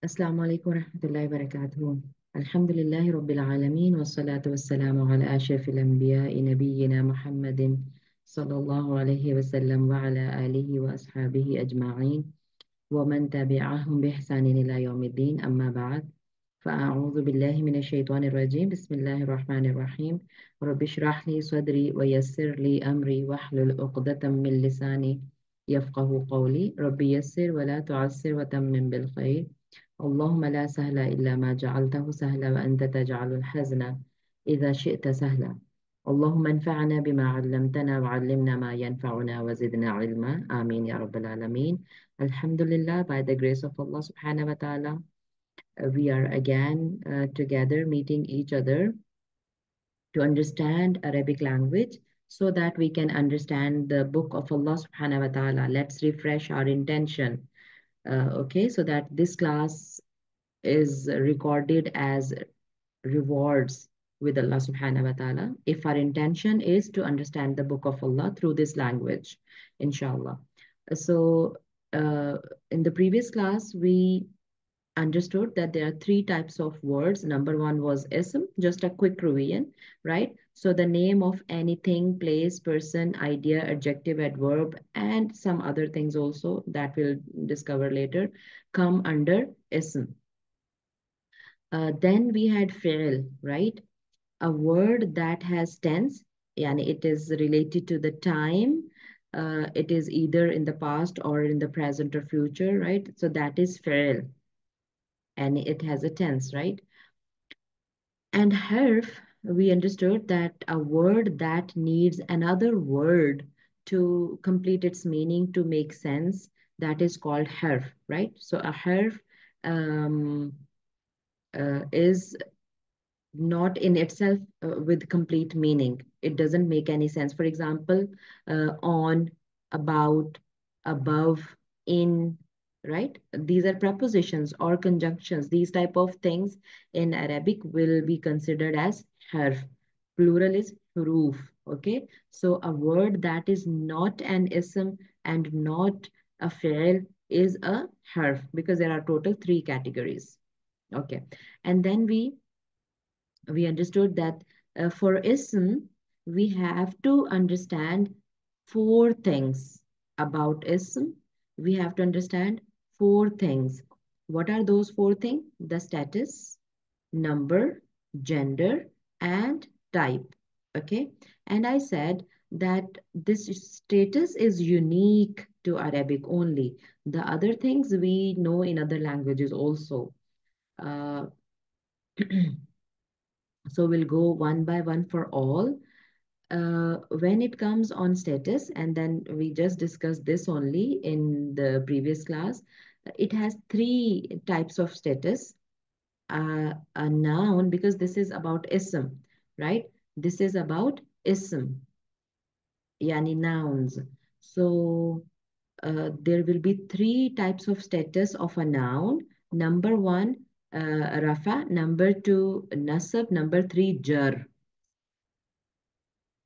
السلام عليكم ورحمة الله وبركاته. الحمد لله رب العالمين والصلاة والسلام على أشرف الأنبياء نبينا محمد صلى الله عليه وسلم وعلى آله وأصحابه أجمعين ومن تبعهم بإحسان إلى يوم الدين. أما بعد، فأعوذ بالله من الشيطان الرجيم. بسم الله الرحمن الرحيم. رب اشرح لي صدري ويسر لي أمري واحلل عقدة من لساني يفقه قولي. رب يسر ولا تعسر وتمم بالخير. اللهم لا سهل إلا ما جعلته سهلا وأنت تجعل الحزن إذا شئت سهلا. اللهم انفعنا بما علمتنا وعلمنا ما ينفعنا وزدنا علما. آمين يا رب العالمين. Alhamdulillah, by the grace of Allah Subhanahu wa Ta'ala, we are again together meeting each other to understand Arabic language so that we can understand the book of Allah Subhanahu wa Ta'ala. Let's refresh our intention. Okay, so that this class is recorded as rewards with Allah Subhanahu wa Ta'ala if our intention is to understand the book of Allah through this language, inshallah. So, uh, in the previous class, we understood that there are three types of words. Number one was ism, just a quick revision, right? So the name of anything, place, person, idea, adjective, adverb, and some other things also that we'll discover later come under ism. Then we had fi'l, right? A word that has tense, yani it is related to the time. It is either in the past or in the present or future, right? So that is fi'l, and it has a tense, right? And harf, we understood that a word that needs another word to complete its meaning to make sense, that is called harf, right? So a harf um, is not in itself with complete meaning. It doesn't make any sense. For example, on, about, above, in, right? These are prepositions or conjunctions. These type of things in Arabic will be considered as harf. Plural is huruf. Okay, so a word that is not an ism and not a fi'l is a harf, because there are total three categories. Okay, and then we understood that for ism, we have to understand four things about ism. We have to understand four things. What are those four things? The status, number, gender, and type. Okay. And I said that this status is unique to Arabic only. The other things we know in other languages also. Uh, So we'll go one by one for all. When it comes on status, and then we just discussed this only in the previous class, it has three types of status. A noun, because this is about ism, right? This is about ism, yani nouns. So there will be three types of status of a noun. Number one, rafa. Number two, nasab. Number three, jar.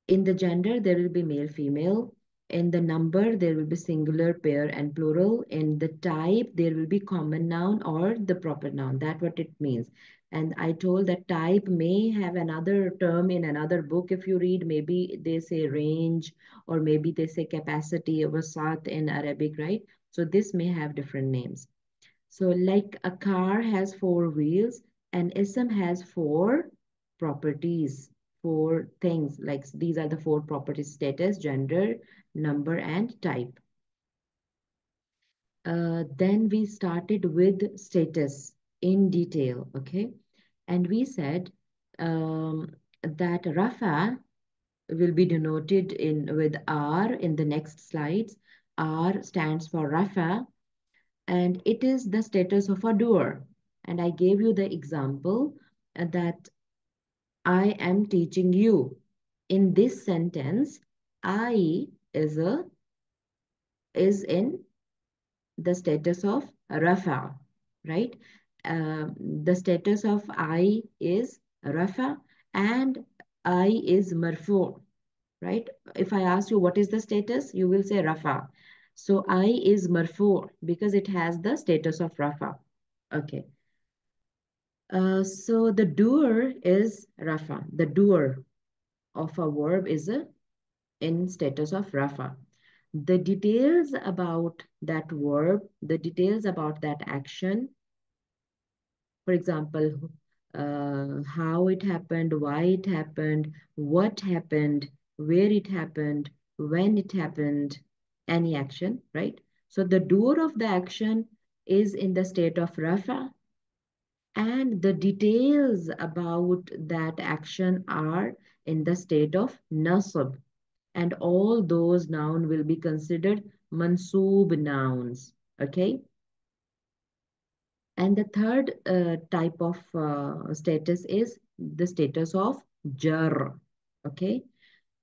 In the gender, there will be male, female. In the number, there will be singular, pair, and plural. In the type, there will be common noun or the proper noun. That's what it means. And I told that type may have another term in another book. If you read, maybe they say range, or maybe they say capacity, wasat in Arabic, right? So this may have different names. So like a car has four wheels, and ism has four properties, four things. Like these are the four properties: status, gender, number, and type. Then we started with status in detail, okay? And we said that Rafa will be denoted in with R in the next slides. R stands for Rafa, and it is the status of a doer. And I gave you the example that I am teaching you. In this sentence, I is in the status of rafa, right? The status of I is rafa, and I is marfu, right? If I ask you what is the status, you will say rafa. So I is marfu because it has the status of rafa. Okay. So the doer is rafa. The doer of a verb is in status of rafa. The details about that verb, the details about that action, for example, how it happened, why it happened, what happened, where it happened, when it happened, any action, right? So the doer of the action is in the state of rafa, and the details about that action are in the state of nasab. And all those noun will be considered mansoob nouns. Okay. And the third type of status is the status of jar. Okay.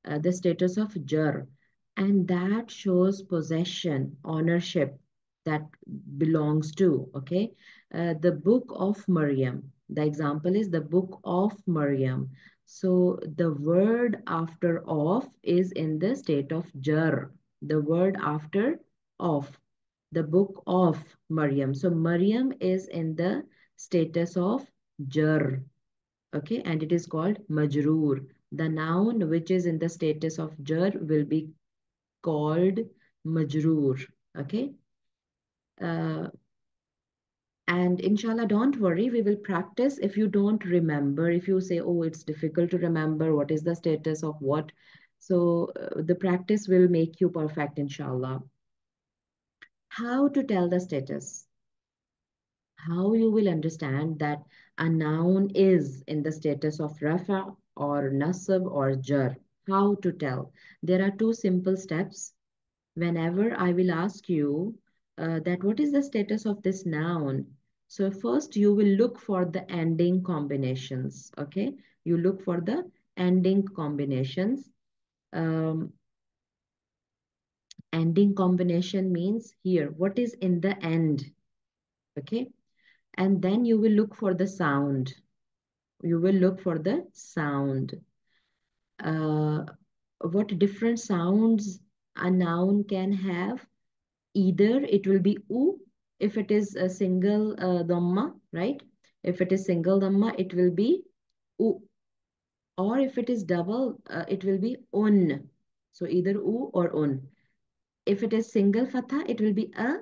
The status of jar. And that shows possession, ownership that belongs to. Okay. The book of Maryam. The example is the book of Maryam. So the word after of is in the state of jar. The word after of, the book of Maryam. So Maryam is in the status of jar, okay, and it is called majroor. The noun which is in the status of jar will be called majroor, okay. Uh, and inshallah, don't worry, we will practice. If you don't remember, if you say, oh, it's difficult to remember what is the status of what, so the practice will make you perfect, inshallah. How to tell the status? How you will understand that a noun is in the status of rafa or nasab or jar. How to tell? There are two simple steps. Whenever I will ask you that what is the status of this noun? So first you will look for the ending combinations. Okay, you look for the ending combinations. Um, Ending combination means here what is in the end. Okay, and then you will look for the sound. You will look for the sound. Uh, what different sounds a noun can have? Either it will be u if it is a single dhamma, right? If it is single dhamma, it will be u. Or if it is double, it will be un. So either u or un. If it is single fatha, it will be a.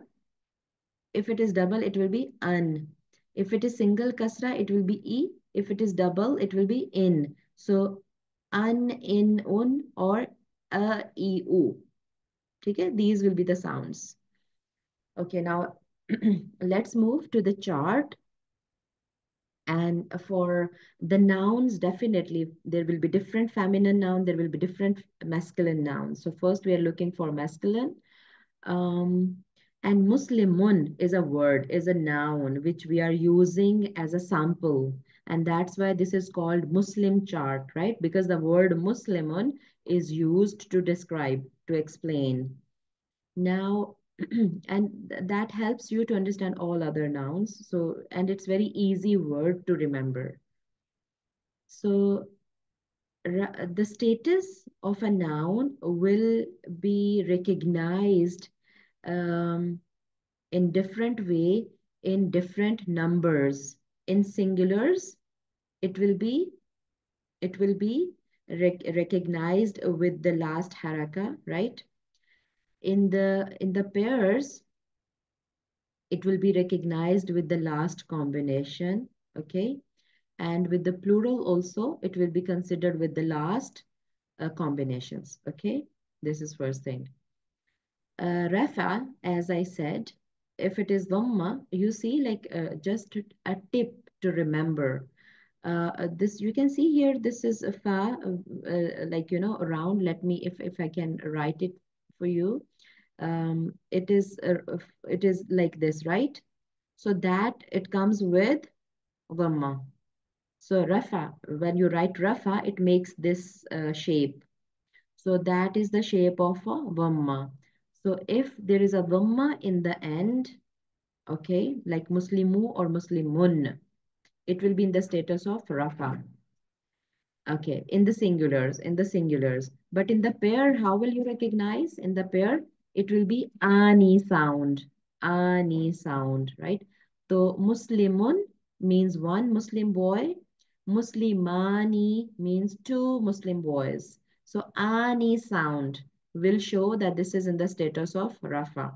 If it is double, it will be an. If it is single kasra, it will be e. If it is double, it will be in. So an, in, un, or a, e, u. Okay, these will be the sounds. Okay, now let's move to the chart. And for the nouns, definitely there will be different feminine noun, there will be different masculine nouns. So first we are looking for masculine. Um, and Muslimun is a word, is a noun which we are using as a sample. And that's why this is called Muslim chart, right? Because the word Muslimun is used to describe, to explain. Now, and that helps you to understand all other nouns. So, and it's very easy word to remember. So, the status of a noun will be recognized um, in different way, in different numbers. In singulars, it will be recognized with the last haraka, right? In the pairs, it will be recognized with the last combination, okay? And with the plural also, it will be considered with the last combinations, okay? This is first thing. Rafa, as I said, if it is dhamma, you see like just a tip to remember. This you can see here, this is a fa, like, around, let me, if I can write it for you. It is like this, right? So that it comes with dhamma. So rafa, when you write rafa, it makes this shape. So that is the shape of a dhamma. So if there is a dhamma in the end, okay, like muslimu or muslimun, it will be in the status of rafa. Okay, in the singulars. But in the pair, how will you recognize? In the pair, it will be ani sound, right? So Muslimun means one Muslim boy. Muslimani means two Muslim boys. So ani sound will show that this is in the status of Rafa.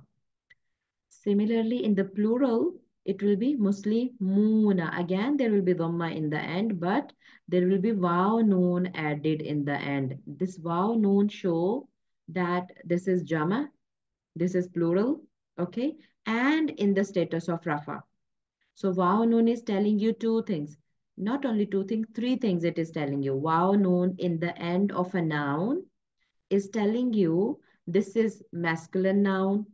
Similarly, in the plural, it will be Muslimuna. Again, there will be Dhamma in the end, but there will be Vav Noon added in the end. This Vav Noon show that this is Jama, this is plural, okay, and in the status of Rafa. So Vav Noon is telling you two things. Not only two things, three things it is telling you. Vav Noon in the end of a noun is telling you this is masculine noun,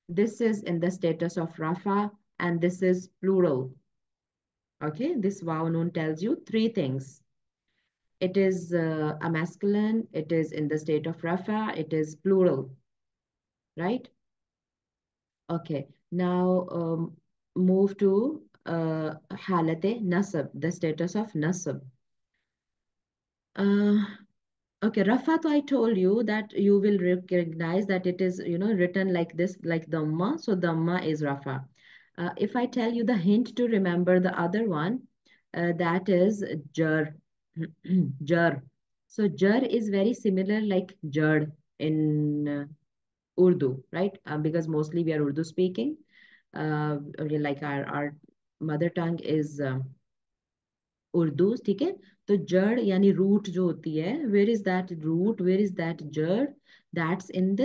this is in the status of Rafa, and this is plural. Okay, this Vav Noon tells you three things. It is a masculine, it is in the state of Rafa, it is plural, right? Okay, now move to halate nasab, the status of nasab. Uh, okay, Rafat, I told you that you will recognize that it is, written like this, like Dhamma. So Dhamma is Rafa. If I tell you the hint to remember the other one, that is Jar. Jar. So Jar is very similar like Jad in Urdu, right? Because mostly we are Urdu speaking. Okay, like our mother tongue is Urdu ठीक है तो जड़ यानी root जो होती है where is that root where is that जड़ that's in the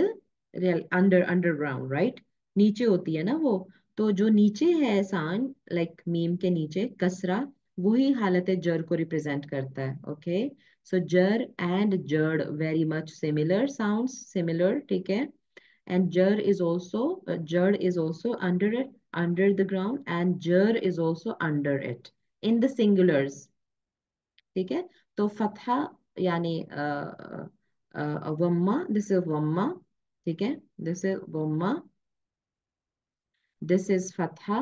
underground right नीचे होती है ना वो तो जो नीचे है सान लाइक मीम के नीचे कसरा वही हालत जड़ को रिप्रेजेंट करता है ओके सो जर एंड जड़ very much similar sounds similar ठीक है and jar is also under it under the ground and jar is also under it in the singulars ठीक है तो फतहा यानी वम्मा दिस इज वम्मा ठीक है दिस इज वम्मा दिस इज फतहा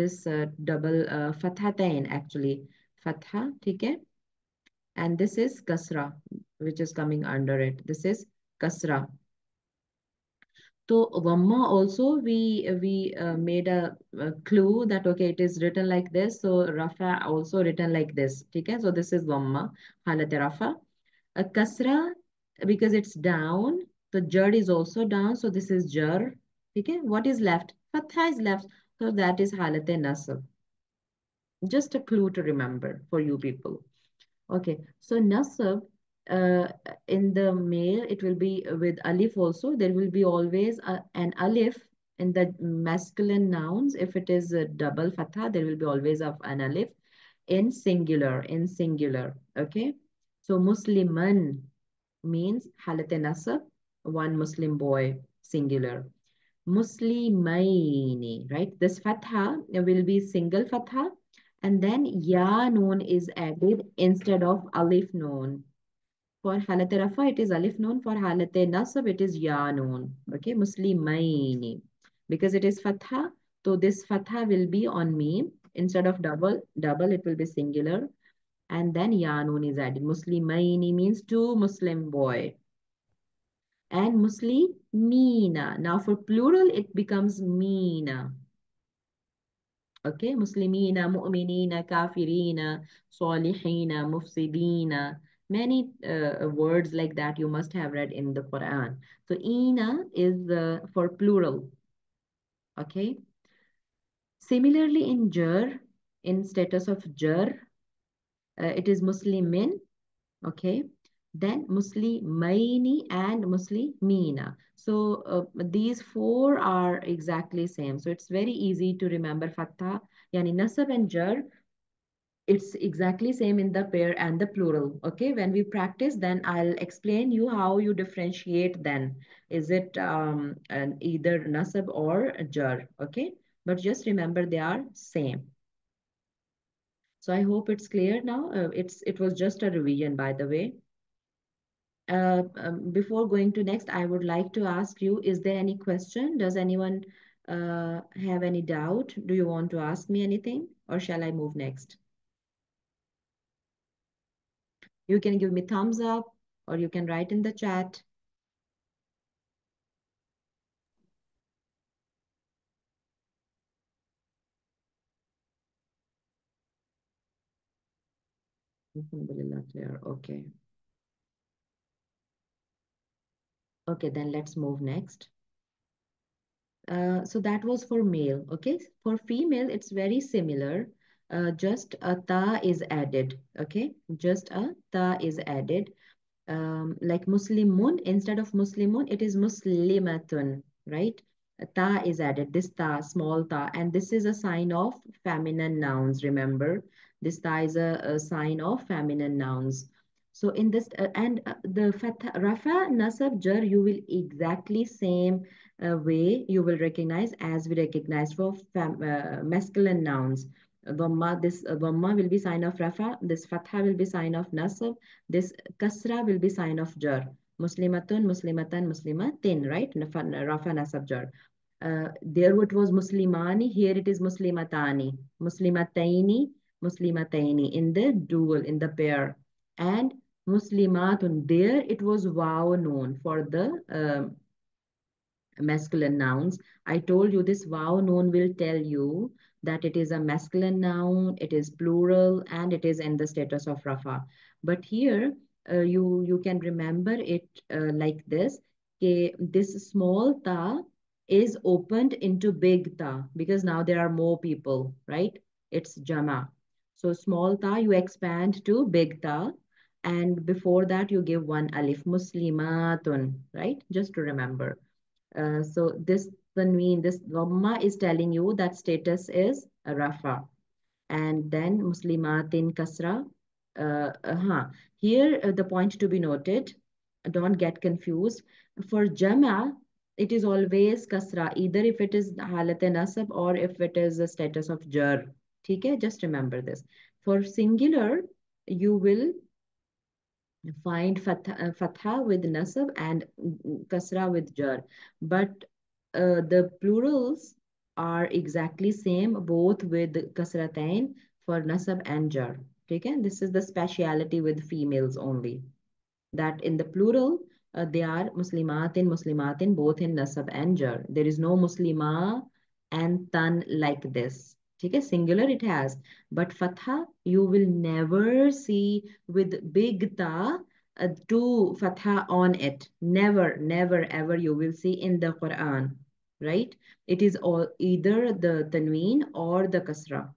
दिस डबल फतहतैन एक्चुअली फतहा ठीक है and this is kasra which is coming under it this is kasra. So Vamma also we made a clue that okay it is written like this. So Rafa also written like this. Okay, so this is Vamma halat Rafa. A kasra because it's down. The jar is also down. So this is jar. Okay, what is left? Fatha is left. So that is halat nasab. Just a clue to remember for you people. Okay, so nasab uh, in the male, it will be with alif also. There will be always an alif in the masculine nouns. If it is a double fatha, there will be always of an alif in singular, in singular. Okay, so Musliman means halat nasab, one Muslim boy, singular. Muslimaini, right? This fatha will be single fatha and then ya noon is added instead of alif noon. For halate rafa, it is alif noon. For halate nasab, it is ya noon. Okay, Muslimaini. Because it is fatha, so this fatha will be on meme. Instead of double, it will be singular. And then ya noon is added. Muslimaini means two Muslim boy and Muslimina. Now for plural, it becomes Mina. Okay, Muslimina, Mu'minina, Kafirina, Salihina, Mufsidina. Many words like that you must have read in the Quran. So Ina is for plural. Okay. Similarly in Jar, in status of Jar, it is Muslimin. Okay, then Muslimaini and Muslimina. So these four are exactly same. So it's very easy to remember Fatha, yani Nasab and Jar. It's exactly same in the pair and the plural. Okay, when we practice, then I'll explain you how you differentiate then. Is it either Nasab or Jar? Okay, but just remember they are same. So I hope it's clear now. It was just a revision, by the way. Before going to next, I would like to ask you, is there any question? Does anyone have any doubt? Do you want to ask me anything or shall I move next? You can give me thumbs up or you can write in the chat. Alhamdulillah, clear. Okay. Okay, then let's move next. So that was for male. Okay. For female, it's very similar. Just a ta is added. Okay. Just a ta is added. Like Muslimun, instead of Muslimun, it is Muslimatun, right? A ta is added, this ta, small ta, and this is a sign of feminine nouns, remember? This ta is a sign of feminine nouns. So in this, the fatha, Rafa, Nasab, Jar, you will exactly same way you will recognize as we recognize for masculine nouns. Dhamma, this Dhamma will be sign of Rafa, this Fatha will be sign of Nasab, this Kasra will be sign of jar. Muslimatun, Muslimatan, Muslimatin, right? Rafa nasab jar. There it was Muslimani, here it is Muslimatani. Muslimataini, Muslimataini in the dual, in the pair. And Muslimatun, there it was wow known for the masculine nouns. I told you this wow noun will tell you that it is a masculine noun, it is plural, and it is in the status of Rafa. But here, you can remember it like this. This small ta is opened into big ta because now there are more people, right? It's jama. So small ta you expand to big ta, and before that you give one alif, muslimatun, right? Just to remember. So this tanween, this dhamma is telling you that status is a rafa. And then muslimatin kasra. Here, the point to be noted, don't get confused. For jama, it is always kasra, either if it is halat nasab or if it is a status of jar. Okay, just remember this. For singular, you will find fatha with nasab and kasra with jar. But the plurals are exactly same, both with kasratain for nasab and jar. Okay, this is the speciality with females only, that in the plural, they are Muslimatin, both in nasab and jar. There is no Muslima and tan like this. Okay, singular it has, but fatha you will never see with big ta, two fatha on it. Never, never, ever you will see in the Quran, right? It is all either the tanween or the kasra.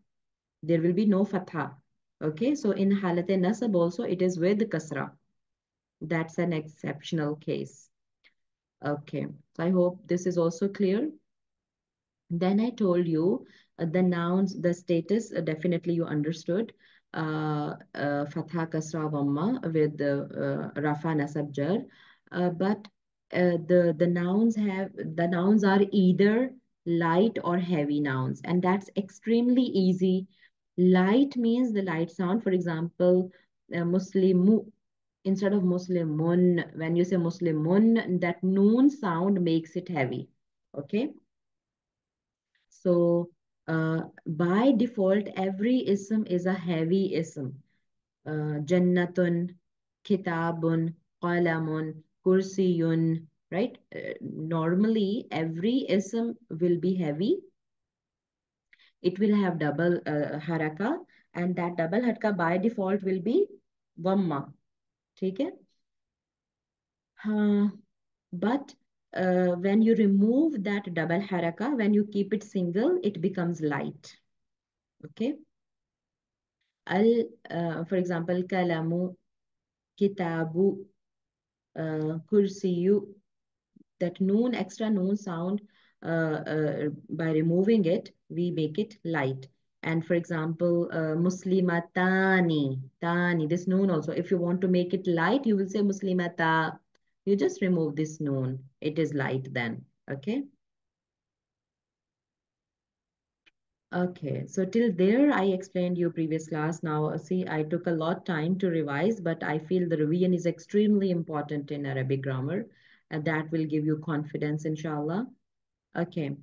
There will be no fatha. Okay, so in halat nasab also it is with kasra. That's an exceptional case. Okay, so I hope this is also clear. Then I told you the nouns, the status, definitely you understood. Fatha, Kasra, Dhamma with the Rafa, Nasab, Jar. But the nouns the nouns are either light or heavy nouns, and that's extremely easy. Light means the light sound. For example, Muslimu instead of Muslimun, when you say Muslimun, that noon sound makes it heavy. Okay. So by default, every ism is a heavy ism. Jannatun, kitabun, qalamun, kursiyun, right? Normally, every ism will be heavy. It will have double haraka, and that double haraka by default will be dhamma. Okay? But when you remove that double haraka, when you keep it single, it becomes light. Okay? For example, kalamu, kitabu, kursiyu, that noon, extra noon sound, by removing it, we make it light. And for example, muslimatani, tani, this noon also, if you want to make it light, you will say muslimata. You just remove this noon. It is light then. Okay. Okay, so till there I explained you previous class. Now, see, I took a lot time to revise, but I feel the revision is extremely important in Arabic grammar, and that will give you confidence, inshallah. Okay.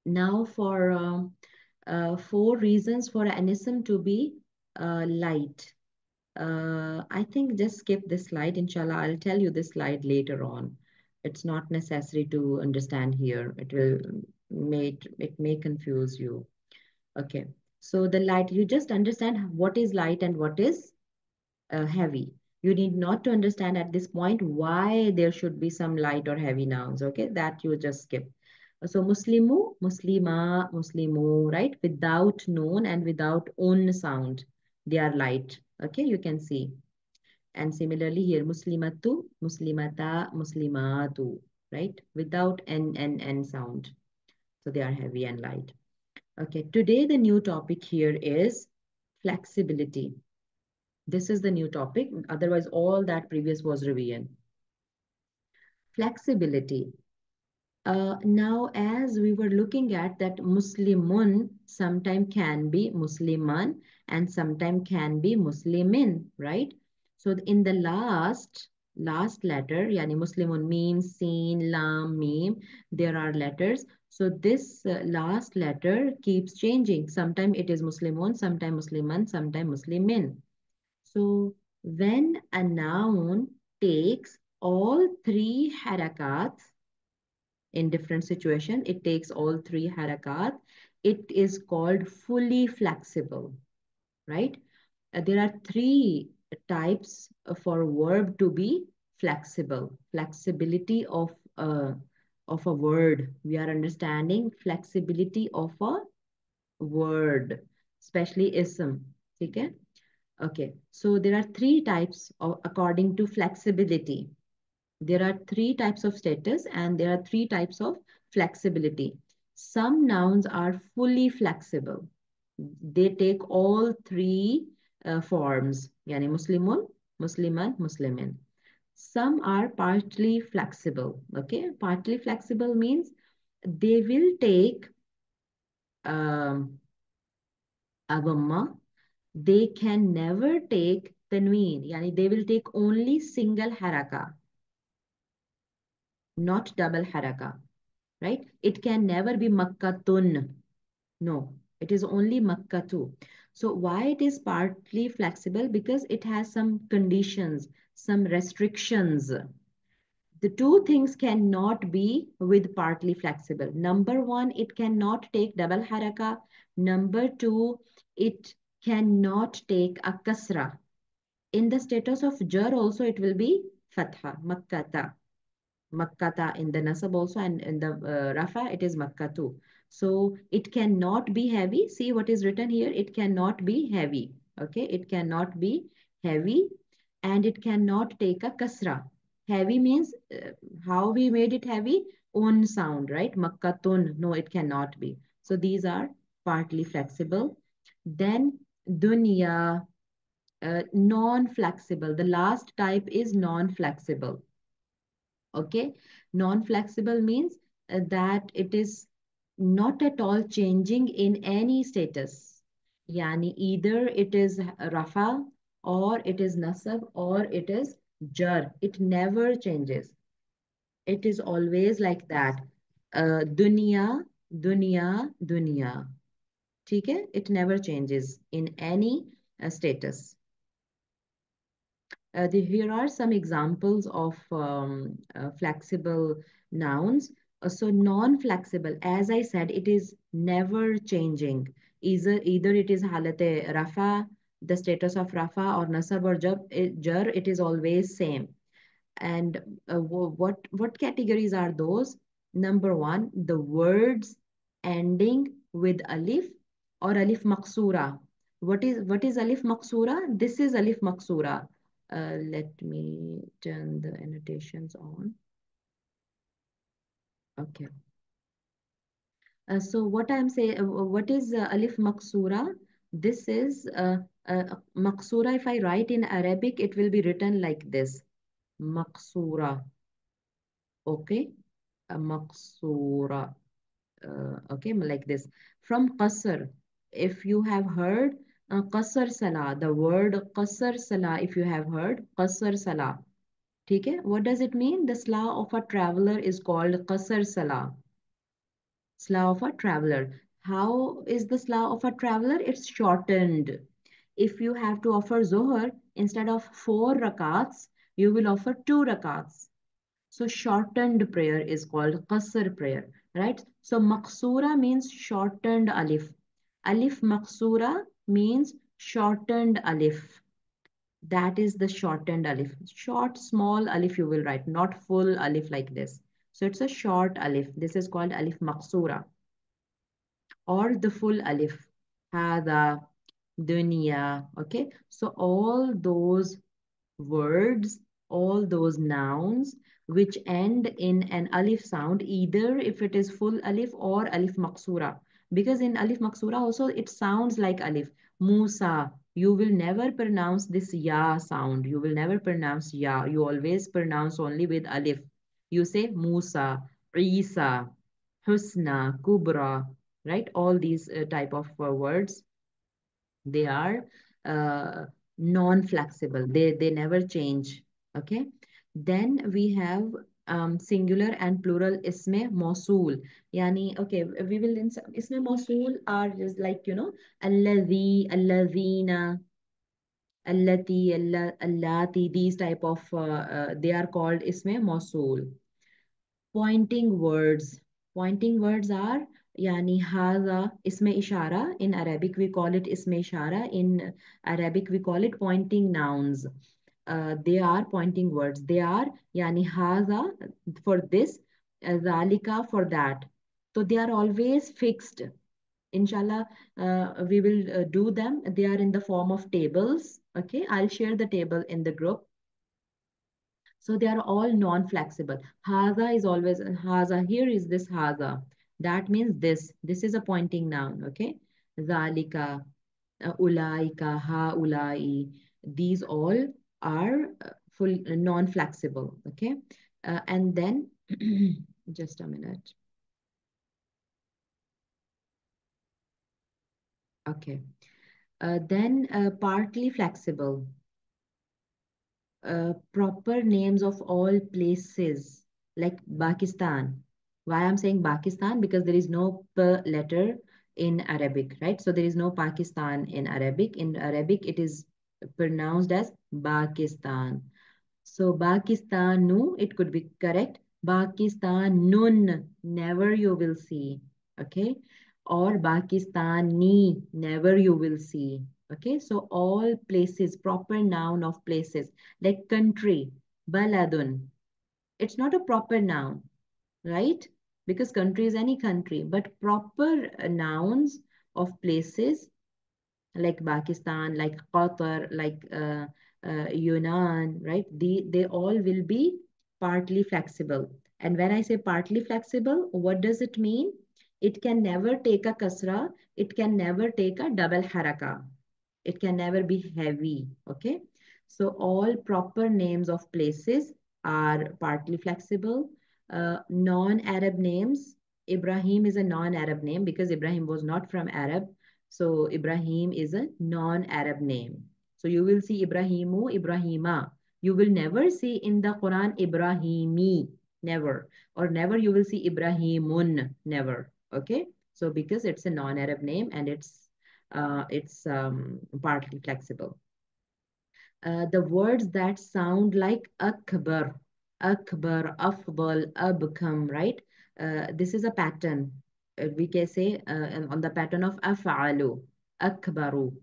Now for four reasons for an ism to be light. I think just skip this slide, inshallah. I'll tell you this slide later on. It's not necessary to understand here. It may confuse you. Okay. So the light, you just understand what is light and what is heavy. You need not to understand at this point why there should be some light or heavy nouns. Okay, that you just skip. So Muslimu, Muslima, Muslimu, right? Without noon and without un sound, they are light. Okay, you can see. And similarly here, Muslimatu, Muslimata, Muslimatu, right? Without n sound. So they are heavy and light. Okay, today the new topic here is flexibility. This is the new topic. Otherwise, all that previous was revision. Flexibility. Now, as we were looking at that Muslimun sometime can be Musliman and sometime can be Muslimin, right? So in the last letter, yani Muslimun, meme, seen, lam, meme, there are letters. So this last letter keeps changing. Sometime it is Muslimun, sometime Musliman, sometime Muslimin. So when a noun takes all three harakats in different situation, it takes all three harakat, it is called fully flexible, right? There are three types for verb to be flexible. Flexibility of a word. We are understanding flexibility of a word, especially ism. Okay? Okay, so there are three types of, according to flexibility. There are three types of status and there are three types of flexibility. Some nouns are fully flexible. They take all three forms, yani Muslimun, Musliman, Muslimin. Some are partly flexible, okay? Partly flexible means they will take Avamma, they can never take tanween, yani they will take only single haraka, not double haraka, right? It can never be makkatun. No, it is only makkatu. So why it is partly flexible? Because it has some conditions, some restrictions. The two things cannot be with partly flexible. Number one, it cannot take double haraka. Number two, it cannot take a kasra. In the status of jar also, it will be fatha, makkata. Makkata in the nasab also, and in the rafa, it is makkatu. So it cannot be heavy. See what is written here. It cannot be heavy. Okay, it cannot be heavy and it cannot take a kasra. Heavy means how we made it heavy? Un sound, right? Makkatun. No, it cannot be. So these are partly flexible. Then dunya, non-flexible. The last type is non-flexible. Okay, non-flexible means that it is not at all changing in any status. Yani either it is rafa or it is nasab or it is jar. It never changes. It is always like that. Dunya, dunya, dunya. ठीक है? It never changes in any status. Here are some examples of flexible nouns. So non-flexible, as I said, it is never changing. Either it is halate rafa, the status of rafa, or nasab or jar, it is always same. And what categories are those? Number one, the words ending with alif or alif maksura. What is alif maksura? This is alif maksura. Let me turn the annotations on. Okay. So what I'm saying, what is alif maksura? This is maksura. If I write in Arabic, it will be written like this. Maksura. Okay. Maksura. Okay, like this. From qasr, if you have heard qasr salah, the word qasr salah, if you have heard qasr salah. Okay, what does it mean? The salah of a traveler is called qasr salah. Salah of a traveler. How is the salah of a traveler? It's shortened. If you have to offer Zohar, instead of 4 rakats, you will offer 2 rakats. So shortened prayer is called qasr prayer, right? So maqsura means shortened alif. Alif maqsura means shortened alif. That is the shortened alif. Short, small alif you will write, not full alif like this. So it's a short alif. This is called alif maqsura or the full alif. Hada, dunya. Okay. So all those words, all those nouns which end in an alif sound, either if it is full alif or alif maksura. Because in alif maksura also it sounds like alif. Musa, you will never pronounce this ya sound. You will never pronounce ya. You always pronounce only with alif. You say Musa, Isa, Husna, Kubra, right? All these type of words, they are uh, non-flexible. They never change. Okay. Then we have singular and plural isme mausul. Yani, okay, we will in isme mausul are just like, alladhi, alladhina, allati, allati, these type of, they are called isme mausul. Pointing words. Pointing words are yani haza isme ishara. In Arabic we call it isme ishara. In Arabic we call it pointing nouns. They are pointing words. They are yani haza for this, zalika for that. So they are always fixed. Inshallah, we will do them. They are in the form of tables. Okay, I'll share the table in the group. So they are all non-flexible. Haza is always haza. Here is this haza. That means this. This is a pointing noun. Okay. Zalika, ulaika, ha ulai. These all are full non-flexible. Okay. And then just a minute. Okay. Then partly flexible. Proper names of all places like Pakistan. Why I'm saying Pakistan? Because there is no p letter in Arabic, right? So there is no Pakistan in Arabic. In Arabic, it is pronounced as Pakistan. So Pakistanu, it could be correct. Pakistanun, never you will see. Okay. Or Pakistani, never you will see. Okay. So all places, proper noun of places, like country, baladun. It's not a proper noun, right? Because country is any country, but proper nouns of places like Pakistan, like Qatar, like Yunnan, right? They all will be partly flexible. And when I say partly flexible, what does it mean? It can never take a kasra. It can never take a double haraka. It can never be heavy. Okay. So all proper names of places are partly flexible. Non-Arab names. Ibrahim is a non-Arab name because Ibrahim was not from Arab. So Ibrahim is a non-Arab name. So you will see Ibrahimu, Ibrahima. You will never see in the Quran Ibrahimi, never. Or never you will see Ibrahimun, never. Okay. So because it's a non-Arab name and it's partly flexible. The words that sound like akbar, akbar, afdal, abkam, right? This is a pattern. We can say on the pattern of af'alu, akbaru,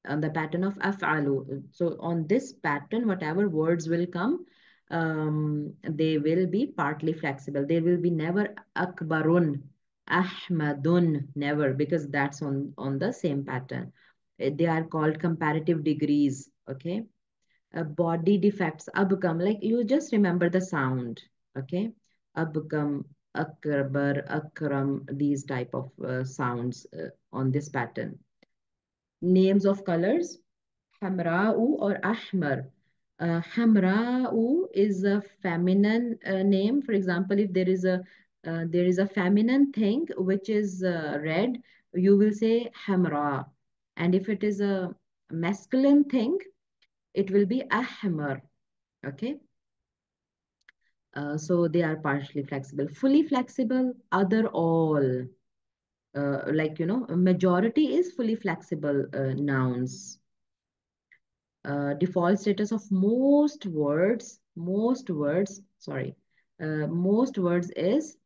on the pattern of af'alu. So on this pattern, whatever words will come, they will be partly flexible. There will be never akbarun, ahmadun, never, because that's on the same pattern. They are called comparative degrees. Okay. Body defects, abgam, like you just remember the sound. Okay. Abgam, akbar, akram, these type of sounds on this pattern. Names of colors, hamra'u or ahmar. Hamra'u is a feminine name. For example, if there is a feminine thing which is red, you will say hamra. And if it is a masculine thing, it will be ahmar. Okay. So they are partially flexible. Fully flexible, other all. Like, a majority is fully flexible nouns. Default status of most words is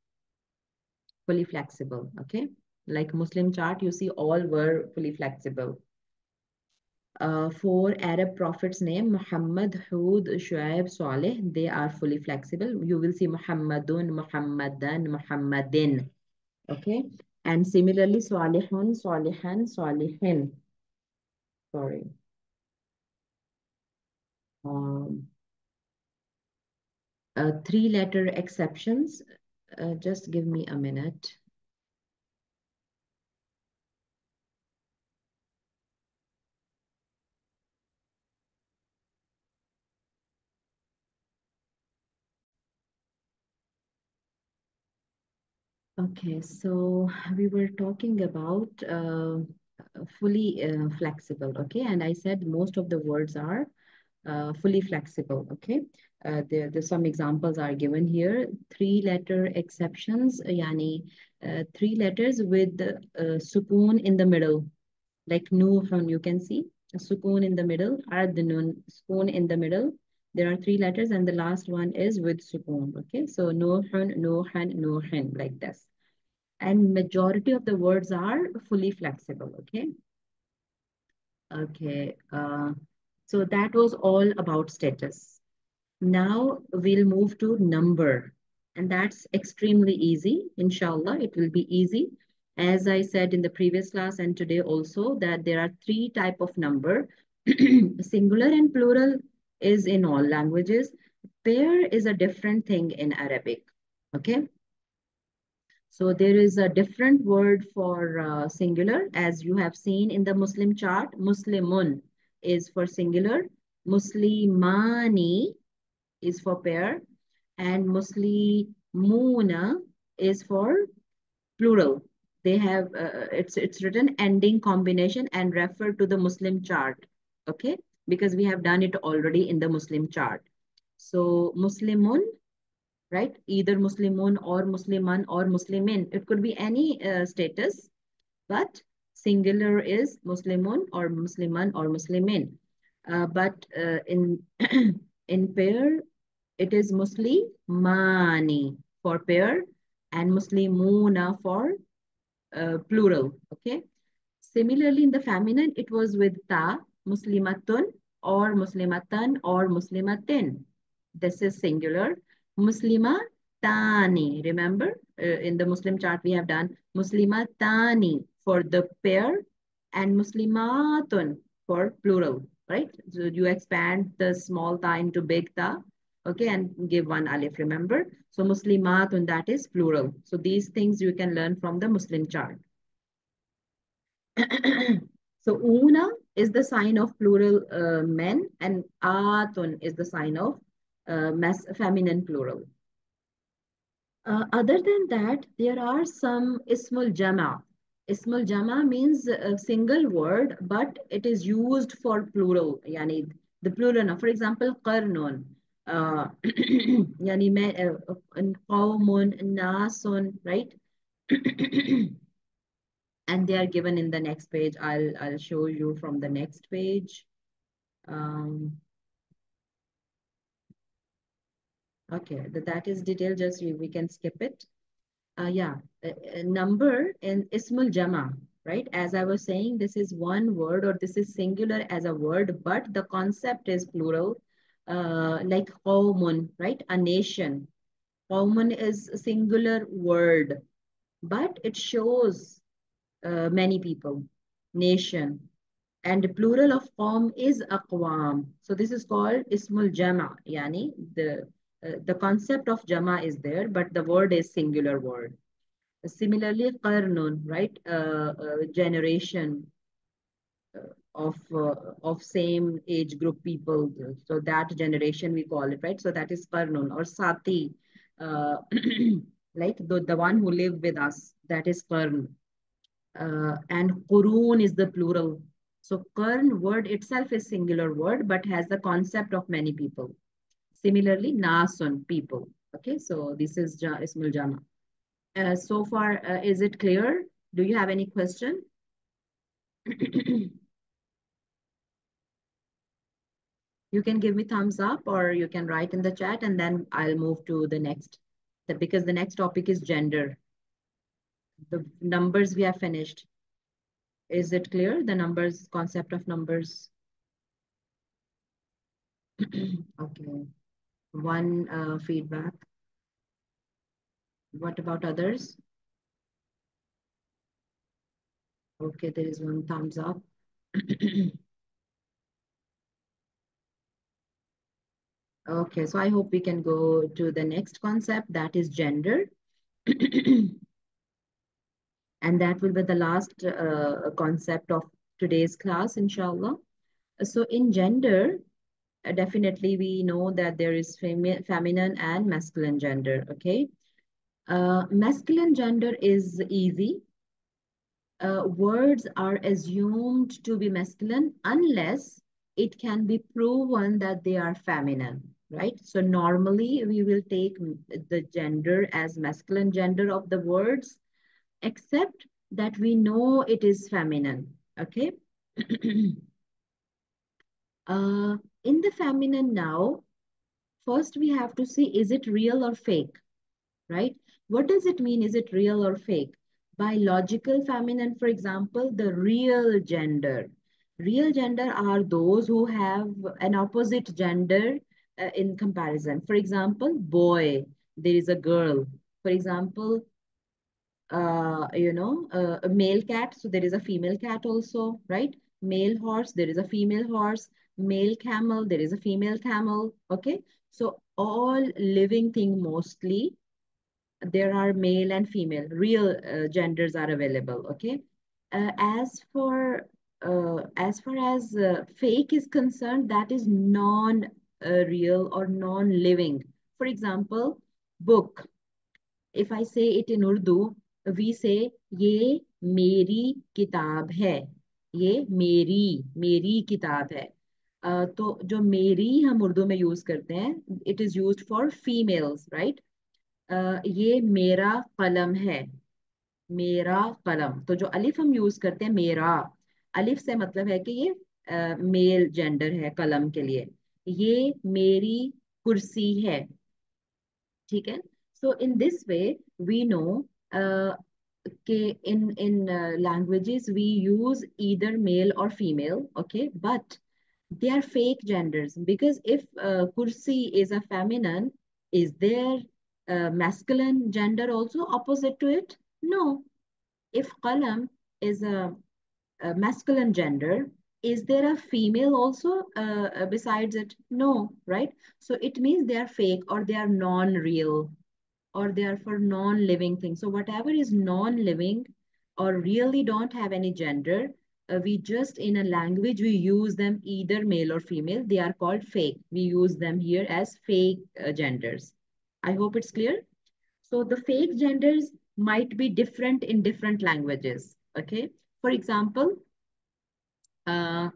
fully flexible. Okay. Like Muslim chart, you see all were fully flexible. For Arab prophets name, Muhammad, Hud, Shuaib, Saleh, they are fully flexible. You will see Muhammadun, Muhammadan, Muhammadin. Okay. And similarly, Salihun, Salihan, Salihin. Sorry. Um, Three-letter exceptions. Just give me a minute. Okay, so we were talking about fully flexible, okay? And I said most of the words are fully flexible, okay? There's some examples are given here. Three-letter exceptions, yani three letters with sukoon in the middle, like Nuhun, you can see a sukoon in the middle, Adnun, sukoon in the middle. There are three letters, and the last one is with sukoon, okay? So Nuhun, Nuhan, Nuhin, like this. And majority of the words are fully flexible, okay? Okay, so that was all about status. Now we'll move to number, and that's extremely easy. Inshallah, it will be easy. As I said in the previous class and today also, that there are three type of number. Singular and plural is in all languages. Pair is a different thing in Arabic. Okay. So there is a different word for singular, as you have seen in the Muslim chart. Muslimun is for singular. Muslimani is for pair, and Muslimuna is for plural. They have it's written ending combination and refer to the Muslim chart. Okay, because we have done it already in the Muslim chart. So Muslimun, right? Either Muslimun or Musliman or Muslimin. It could be any status, but singular is Muslimun or Musliman or Muslimin. But in in pair, it is Muslimani for pair and Muslimuna for plural. Okay. Similarly, in the feminine, it was with ta, Muslimatun or Muslimatan or Muslimatin. This is singular. Muslimatani. Remember, in the Muslim chart, we have done Muslimatani for the pair and Muslimatun for plural, right? So you expand the small ta into big ta, okay, and give one alif, remember? So Muslimatun, that is plural. So these things you can learn from the Muslim chart. So una is the sign of plural men and atun is the sign of feminine plural. Other than that, there are some ismul jama. Ismul jama means a single word, but it is used for plural. Yani the plural. For example, qarnun. Yani qawmun, nasun, right? And they are given in the next page. I'll show you from the next page. Um, okay, that is detailed. Just we can skip it. Yeah, number in Ismul Jama, right? As I was saying, this is one word or this is singular as a word, but the concept is plural, like qawmun, right? A nation. Qawmun is a singular word, but it shows many people, nation. And the plural of qawm is aqwam. So this is called ismul jama. Yani the concept of jama is there, but the word is singular word. Similarly, qarnun, right? Generation of same age group people. So that generation we call it, right? So that is qarnun or sati, uh, like the one who live with us. That is qarn. And qurun is the plural. So qarn word itself is singular word, but has the concept of many people. Similarly, nasun, people. Okay, so this is ismul jama. So far, is it clear? Do you have any question? You can give me thumbs up or you can write in the chat and then I'll move to the next. Because the next topic is gender. The numbers we have finished. Is it clear? The numbers, concept of numbers. Okay. One feedback. What about others? Okay, there is one thumbs up. Okay, so I hope we can go to the next concept, that is gender. And that will be the last concept of today's class, inshallah. So in gender, definitely we know that there is feminine and masculine gender, okay? Masculine gender is easy. Words are assumed to be masculine unless it can be proven that they are feminine, right? So normally we will take the gender as masculine gender of the words, except that we know it is feminine, okay? In the feminine now, first we have to see, is it real or fake? Right? What does it mean? Is it real or fake? Biological feminine, for example, the real gender. Real gender are those who have an opposite gender in comparison. For example, boy, there is a girl. For example, a male cat, so there is a female cat also, right? Male horse, there is a female horse. Male camel, there is a female camel. Okay, so all living thing mostly there are male and female real genders are available, okay. As far as fake is concerned, that is non real or non living. For example, book, if I say it in Urdu, we say ye meri kitab hai, ye meri kitab hai. तो जो मेरी हम उर्दू में use करते हैं, it is used for females, right? ये मेरा कलम है, मेरा कलम, तो जो अलिफ हम यूज करते हैं मेरा, अलिफ से मतलब है कि ये मेल जेंडर है कलम के लिए। ये मेरी कुर्सी है, ठीक है। So in this way we know कि in languages we use either male or female, okay, but they are fake genders, because if kursi is a feminine, is there a masculine gender also opposite to it? No. If qalam is a masculine gender, is there a female also besides it? No, right? So it means they are fake or they are non-real or they are for non-living things. So whatever is non-living or really don't have any gender, we just in a language, we use them either male or female. They are called fake. We use them here as fake genders. I hope it's clear. So the fake genders might be different in different languages. Okay. For example, uh,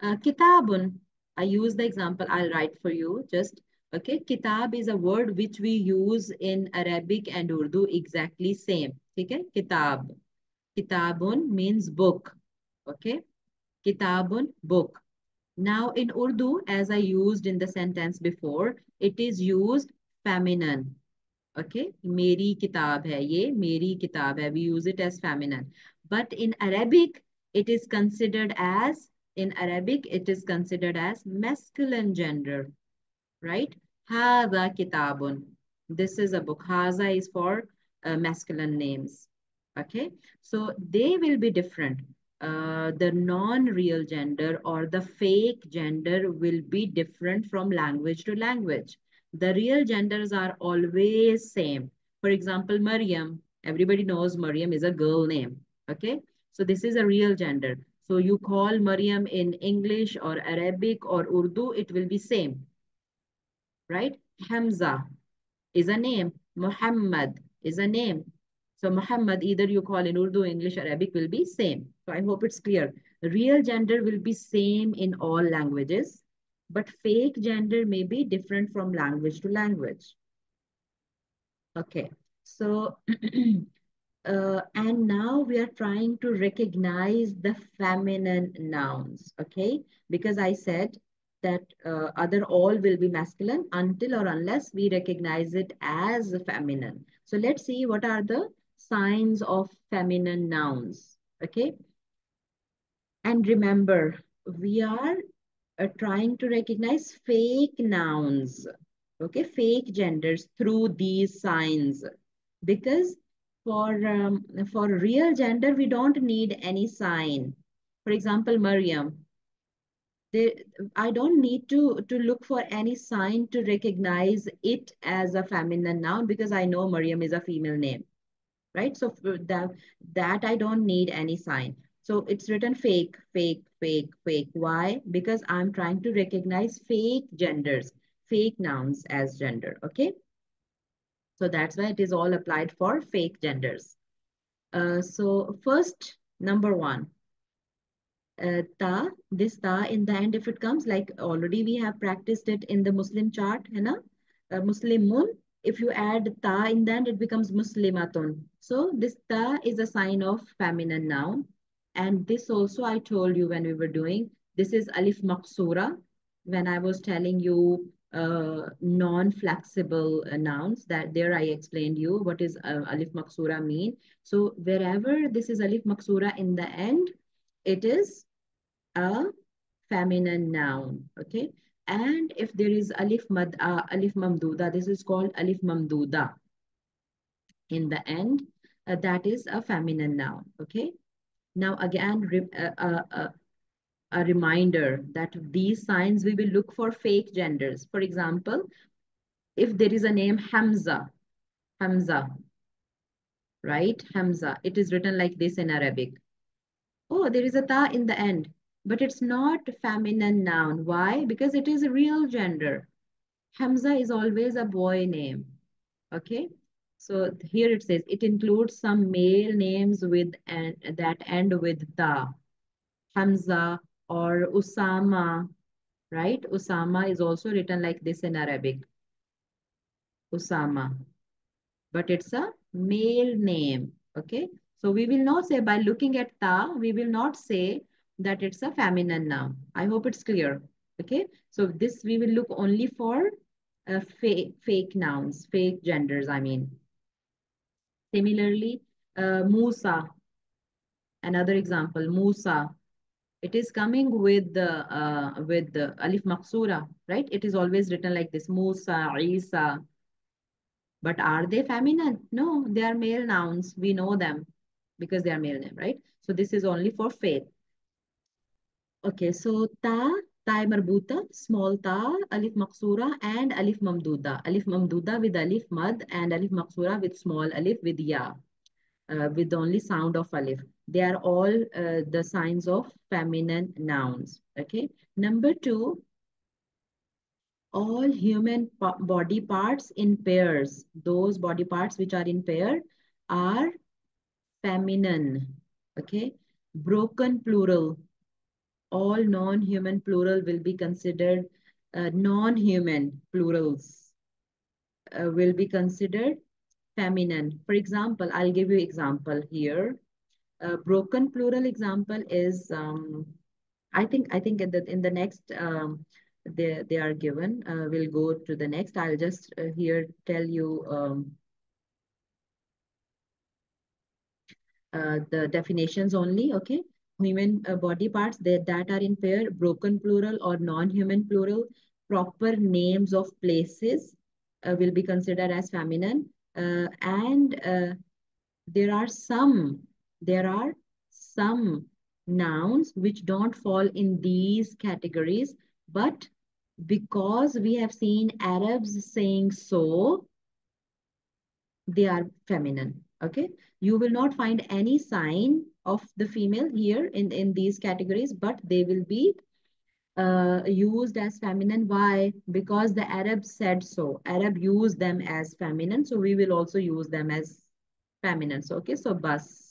kitabun. I use the example, I'll write for you just. Okay, kitab is a word which we use in Arabic and Urdu exactly same. Okay, kitab. Kitabun means book. Okay, kitabun, book. Now in Urdu, as I used in the sentence before, it is used feminine. Okay, मेरी किताब है, ये मेरी किताब है. We use it as feminine. But in Arabic, it is considered as, in Arabic, it is considered as masculine gender, right? هذا kitabun. This is a book. Haza is for masculine names. Okay, so they will be different. The non-real gender or the fake gender will be different from language to language. The real genders are always same. For example, Maryam. Everybody knows Maryam is a girl name. Okay, so this is a real gender. So you call Maryam in English or Arabic or Urdu, it will be same, right? Hamza is a name. Muhammad is a name. So Muhammad, either you call in Urdu, English, Arabic will be same. So I hope it's clear. Real gender will be same in all languages, but fake gender may be different from language to language. Okay, so and now we are trying to recognize the feminine nouns, okay? Because I said that other all will be masculine until or unless we recognize it as feminine. So let's see what are the signs of feminine nouns. Okay. And remember, we are trying to recognize fake nouns, okay, fake genders through these signs. Because for real gender, we don't need any sign. For example, Maryam, they, I don't need to look for any sign to recognize it as a feminine noun because I know Maryam is a female name, right? So for that I don't need any sign. So it's written fake, fake, fake, fake. Why? Because I'm trying to recognize fake genders, fake nouns as gender. Okay. So that's why it is all applied for fake genders. So first, number one, ta, this ta in the end, if it comes, like already we have practiced it in the Muslim chart, है ना? Muslimun, if you add ta in the end, it becomes Muslimatun. So this ta is a sign of feminine noun. And this also I told you when we were doing, this is alif maqsura. When I was telling you non-flexible nouns, that there I explained you what is alif maqsura mean. So wherever this is alif maqsura in the end, it is a feminine noun. Okay. And if there is alif mamduda, this is called alif mamduda in the end, that is a feminine noun. Okay. Now again, a reminder that these signs we will look for fake genders. For example, if there is a name Hamza, Hamza, right? Hamza, it is written like this in Arabic. Oh, there is a ta in the end, but it's not feminine noun. Why? Because it is a real gender. Hamza is always a boy name. Okay. So here it says it includes some male names with and that end with ta. Hamza or Usama, right? Usama is also written like this in Arabic. Usama, but it's a male name. Okay. So we will not say by looking at ta, we will not say that it's a feminine noun. I hope it's clear. Okay. So this we will look only for fake nouns, fake genders, I mean. Similarly, Musa, another example, Musa. It is coming with the alif maksura, right? It is always written like this, Musa, Isa. But are they feminine? No, they are male nouns. We know them because they are male name, right? So this is only for faith. Okay, so ta marbuta, small ta, alif maksura, and alif mamduda. Alif mamduda with alif mad and alif maksura with small alif with ya, with the only sound of alif. They are all the signs of feminine nouns. Okay. Number two, all human body parts in pairs. Those body parts which are in pair are feminine. Okay. Broken plural. All non-human plural will be considered non-human plurals will be considered feminine. For example, I'll give you example here. A broken plural example is I think in the next they are given. We'll go to the next. I'll just here tell you the definitions only. Okay, human body parts that are in pair, broken plural or non-human plural, proper names of places will be considered as feminine, and there are some there are some nouns which don't fall in these categories, but because we have seen Arabs saying so, they are feminine. Okay, you will not find any sign of the female here in these categories, but they will be used as feminine. Why? Because the Arab said so. Arab used them as feminine, so we will also use them as feminine. So okay, so bus,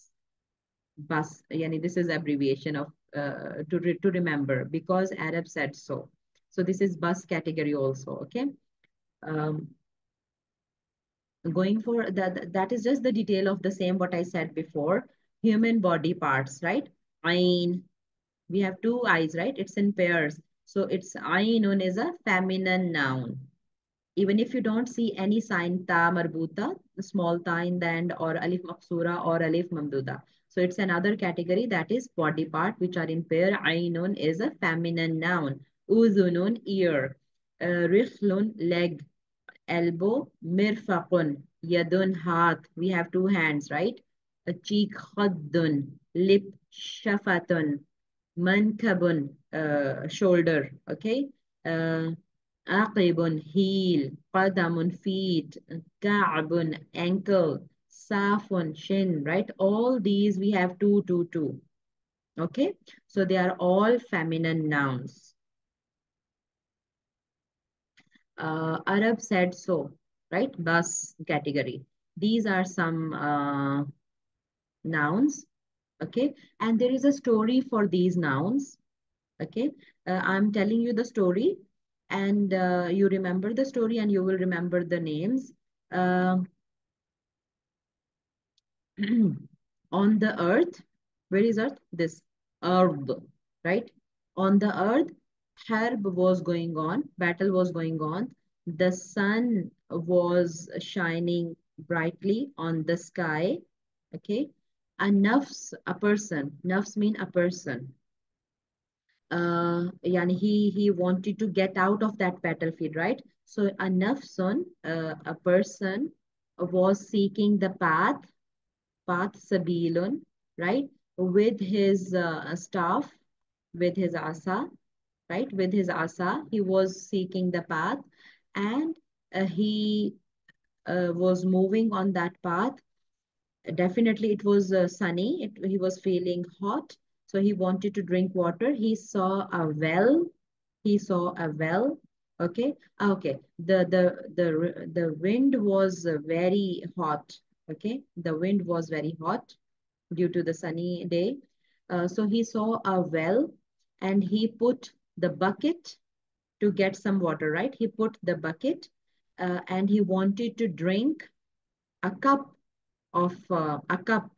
yani this is abbreviation of to remember because Arab said so. So this is bus category also. Okay. Um, Going for that is just the detail of the same what I said before. Human body parts, right? Ain. We have two eyes, right? It's in pairs. So it's ain known as a feminine noun. Even if you don't see any sign ta marbuta, the small ta in the end, or alif maqsura or alif mamduda. So it's another category, that is body part which are in pair. Ainun is a feminine noun. Uzunun, ear. Rikhlun, leg. Elbow. Mirfaqun, yadun, heart. We have two hands, right? A cheek. Khaddun, lip. Shafatun, mankabun, shoulder. Okay. Uh, Aqibun, heel. Qadamun, feet. Ka'bun, ankle. Safun, shin, right? All these we have two, two, two. Okay. So they are all feminine nouns. Arab said so, right? Bus category. These are some nouns. Okay. And there is a story for these nouns. Okay. I'm telling you the story, and you remember the story and you will remember the names. Um on the earth, where is earth? This earth, right? On the earth, harb was going on, battle was going on. The sun was shining brightly on the sky. Okay. A nafs, a person. Nafs mean a person. Yani he wanted to get out of that battlefield, right? So a nafsun, a person was seeking the path sabilun, right? With his staff, with his asa, right? With his asa, he was seeking the path, and he was moving on that path. Definitely, it was sunny. He was feeling hot, so he wanted to drink water. He saw a well. He saw a well. Okay. Okay. The wind was very hot. Okay. The wind was very hot due to the sunny day. So he saw a well, and he put the bucket to get some water, right? He put the bucket, and he wanted to drink a cup a cup.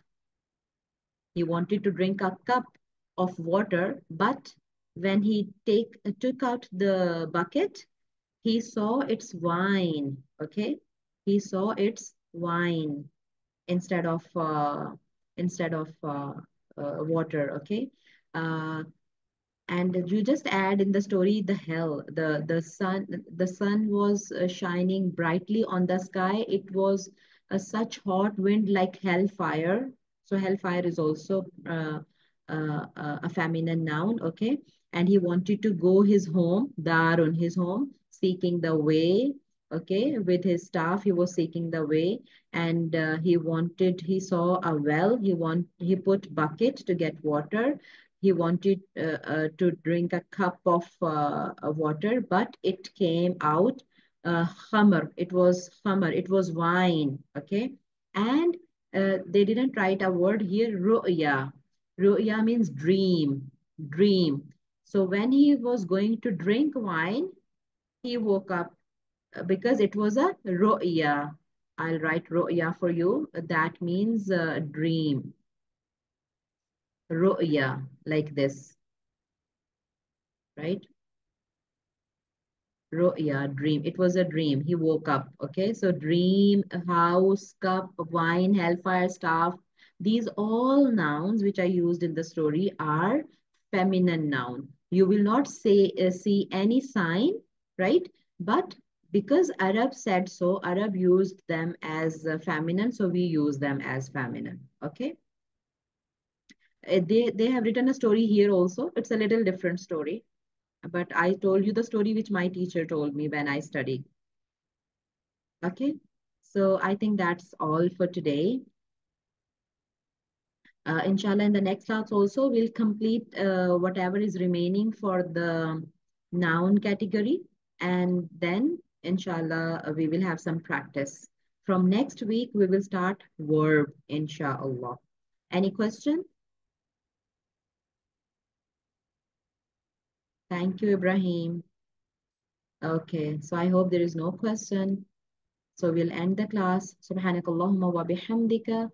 He wanted to drink a cup of water, but when he took out the bucket, he saw it's wine. Okay, he saw it's wine instead of water. Okay, uh, and you just add in the story the hell. The sun was shining brightly on the sky. It was such hot wind like hellfire. So hellfire is also a feminine noun. Okay. And he wanted to go his home, darun, his home, seeking the way. Okay, with his staff he was seeking the way, and he saw a well. He put bucket to get water. He wanted to drink a cup of water, but it came out khamr. It was khamr. It was wine. Okay, and they didn't write a word here. Ru'ya. Ru'ya means dream. Dream. So when he was going to drink wine, he woke up because it was a ru'ya. I'll write ru'ya for you. That means dream. Ru'ya, like this, right? Yeah, dream. It was a dream. He woke up. Okay. So dream, house, cup, wine, hellfire, staff. These all nouns which are used in the story are feminine noun. You will not see any sign, right? But because Arab said so, Arab used them as feminine, so we use them as feminine. Okay. They have written a story here also. It's a little different story, but I told you the story which my teacher told me when I studied. Okay, so I think that's all for today. Inshallah, in the next class also, we'll complete whatever is remaining for the noun category. And then, inshallah, we will have some practice. From next week, we will start verb, inshallah. Any question? Thank you, Ibrahim. Okay, so I hope there is no question. So we'll end the class. Subhanakallahumma wa bihamdika.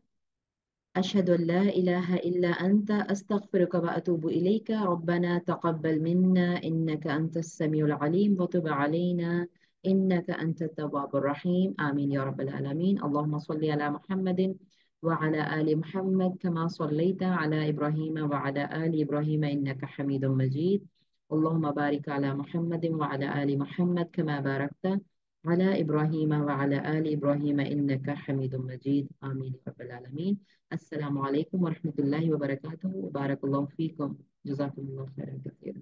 أشهد أن لا إله إلا أنت أستغفرك وأتوب إليك ربنا تقبل منا إنك أنت السميع العليم وتب علينا إنك أنت التواب الرحيم. آمين يا رب العالمين. اللهم صل على محمد وعلى آل محمد كما صليت على إبراهيم وعلى آل إبراهيم إنك حميد مجيد. اللهم بارك على محمد وعلى آل محمد كما باركت على إبراهيم وعلى آل إبراهيم إنك حميد مجيد. آمين يا رب العالمين. السلام عليكم ورحمة الله وبركاته وبارك الله فيكم. جزاكم الله خيرا كثيرا.